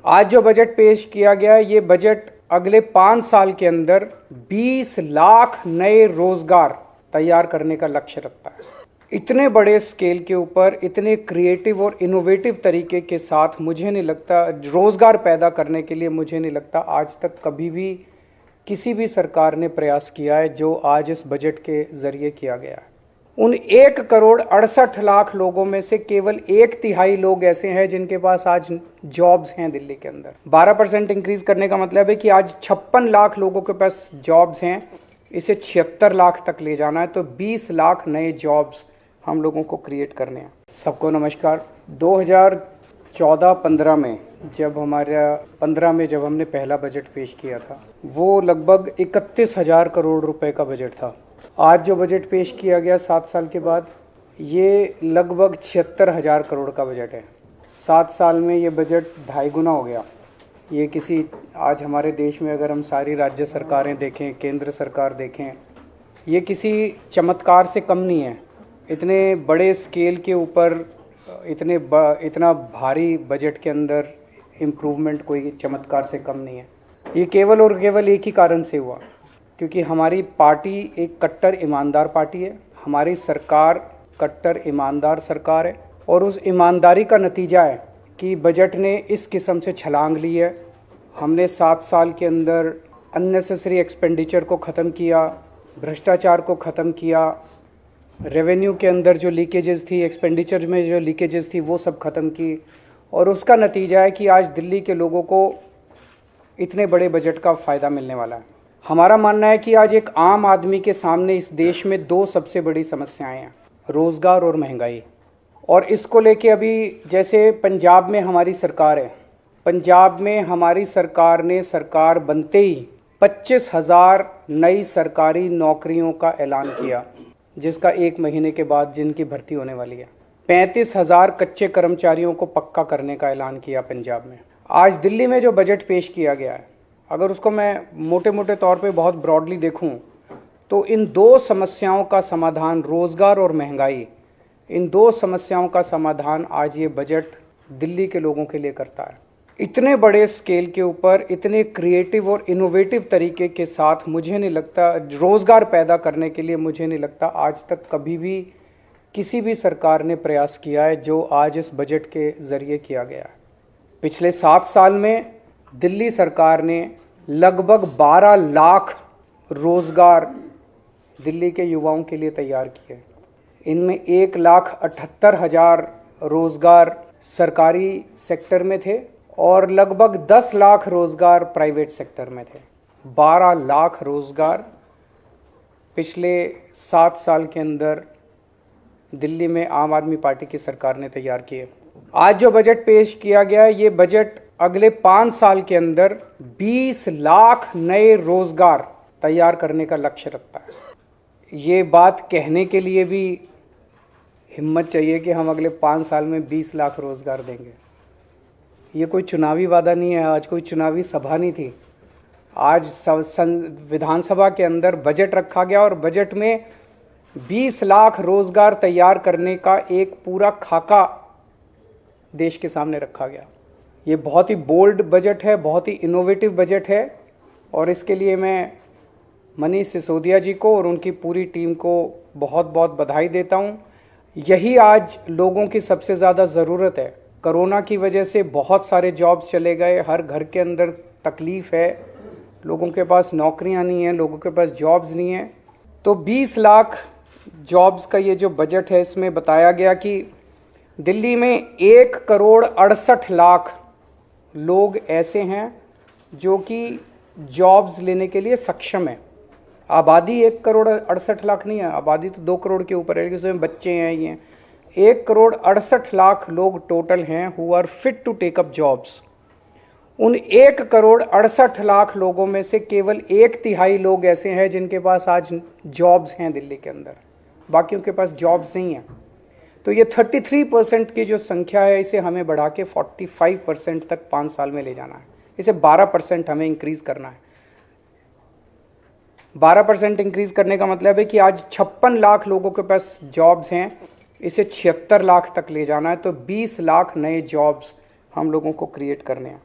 आज जो बजट पेश किया गया, ये बजट अगले 5 साल के अंदर 20 लाख नए रोजगार तैयार करने का लक्ष्य रखता है। इतने बड़े स्केल के ऊपर इतने क्रिएटिव और इनोवेटिव तरीके के साथ मुझे नहीं लगता रोजगार पैदा करने के लिए, मुझे नहीं लगता आज तक कभी भी किसी भी सरकार ने प्रयास किया है जो आज इस बजट के जरिए किया गया है। उन 1,68,00,000 लोगों में से केवल 1/3 लोग ऐसे हैं जिनके पास आज जॉब्स हैं दिल्ली के अंदर। 12% इंक्रीज करने का मतलब है कि आज 56 लाख लोगों के पास जॉब्स हैं, इसे 76 लाख तक ले जाना है, तो 20 लाख नए जॉब्स हम लोगों को क्रिएट करने हैं। सबको नमस्कार। 2014-15 में जब हमने पहला बजट पेश किया था, वो लगभग 31,000 करोड़ रुपए का बजट था। आज जो बजट पेश किया गया 7 साल के बाद, ये लगभग 76,000 करोड़ का बजट है। 7 साल में ये बजट 2.5 गुना हो गया। ये आज हमारे देश में अगर हम सारी राज्य सरकारें देखें, केंद्र सरकार देखें, ये किसी चमत्कार से कम नहीं है। इतने बड़े स्केल के ऊपर इतना भारी बजट के अंदर इम्प्रूवमेंट कोई चमत्कार से कम नहीं है। ये केवल और केवल एक ही कारण से हुआ, क्योंकि हमारी पार्टी एक कट्टर ईमानदार पार्टी है, हमारी सरकार कट्टर ईमानदार सरकार है, और उस ईमानदारी का नतीजा है कि बजट ने इस किस्म से छलांग ली है। हमने 7 साल के अंदर अननेसेसरी एक्सपेंडिचर को ख़त्म किया, भ्रष्टाचार को ख़त्म किया, रेवेन्यू के अंदर जो लीकेजेस थी, एक्सपेंडिचर में जो लीकेजेस थी, वो सब ख़त्म की, और उसका नतीजा है कि आज दिल्ली के लोगों को इतने बड़े बजट का फ़ायदा मिलने वाला है। हमारा मानना है कि आज एक आम आदमी के सामने इस देश में 2 सबसे बड़ी समस्याएं हैं, रोज़गार और महंगाई। और इसको लेके अभी जैसे पंजाब में हमारी सरकार है, पंजाब में हमारी सरकार ने सरकार बनते ही 25,000 नई सरकारी नौकरियों का ऐलान किया, जिसका 1 महीने के बाद जिनकी भर्ती होने वाली है। 35,000 कच्चे कर्मचारियों को पक्का करने का ऐलान किया पंजाब में। आज दिल्ली में जो बजट पेश किया गया है, अगर उसको मैं मोटे मोटे तौर पे बहुत ब्रॉडली देखूं, तो इन 2 समस्याओं का समाधान, रोज़गार और महंगाई, इन 2 समस्याओं का समाधान आज ये बजट दिल्ली के लोगों के लिए करता है। इतने बड़े स्केल के ऊपर इतने क्रिएटिव और इनोवेटिव तरीके के साथ मुझे नहीं लगता रोज़गार पैदा करने के लिए, मुझे नहीं लगता आज तक कभी भी किसी भी सरकार ने प्रयास किया है जो आज इस बजट के ज़रिए किया गया है। पिछले 7 साल में दिल्ली सरकार ने लगभग 12 लाख रोज़गार दिल्ली के युवाओं के लिए तैयार किए। इनमें 1,78,000 रोज़गार सरकारी सेक्टर में थे और लगभग 10 लाख रोज़गार प्राइवेट सेक्टर में थे। 12 लाख रोज़गार पिछले 7 साल के अंदर दिल्ली में आम आदमी पार्टी की सरकार ने तैयार किए। आज जो बजट पेश किया गया, ये बजट अगले 5 साल के अंदर 20 लाख नए रोजगार तैयार करने का लक्ष्य रखता है। ये बात कहने के लिए भी हिम्मत चाहिए कि हम अगले 5 साल में 20 लाख रोजगार देंगे। ये कोई चुनावी वादा नहीं है, आज कोई चुनावी सभा नहीं थी। आज विधानसभा के अंदर बजट रखा गया और बजट में 20 लाख रोजगार तैयार करने का एक पूरा खाका देश के सामने रखा गया। ये बहुत ही बोल्ड बजट है, बहुत ही इनोवेटिव बजट है, और इसके लिए मैं मनीष सिसोदिया जी को और उनकी पूरी टीम को बहुत बहुत बधाई देता हूँ। यही आज लोगों की सबसे ज़्यादा ज़रूरत है। कोरोना की वजह से बहुत सारे जॉब्स चले गए, हर घर के अंदर तकलीफ़ है, लोगों के पास नौकरियाँ नहीं हैं, लोगों के पास जॉब्स नहीं हैं। तो 20 लाख जॉब्स का ये जो बजट है, इसमें बताया गया कि दिल्ली में 1,68,00,000 लोग ऐसे हैं जो कि जॉब्स लेने के लिए सक्षम है। आबादी 1,68,00,000 नहीं है, आबादी तो 2 करोड़ के ऊपर है, उसमें बच्चे हैं। ये 1,68,00,000 लोग टोटल हैं who are fit to take up jobs. उन 1,68,00,000 लोगों में से केवल 1/3 लोग ऐसे हैं जिनके पास आज जॉब्स हैं दिल्ली के अंदर, बाकियों के पास जॉब्स नहीं है। तो ये 33% की जो संख्या है, इसे हमें बढ़ा के 45% तक 5 साल में ले जाना है। इसे 12% हमें इंक्रीज करना है। 12% इंक्रीज करने का मतलब है कि आज 56 लाख लोगों के पास जॉब्स हैं, इसे 76 लाख तक ले जाना है, तो 20 लाख नए जॉब्स हम लोगों को क्रिएट करने हैं।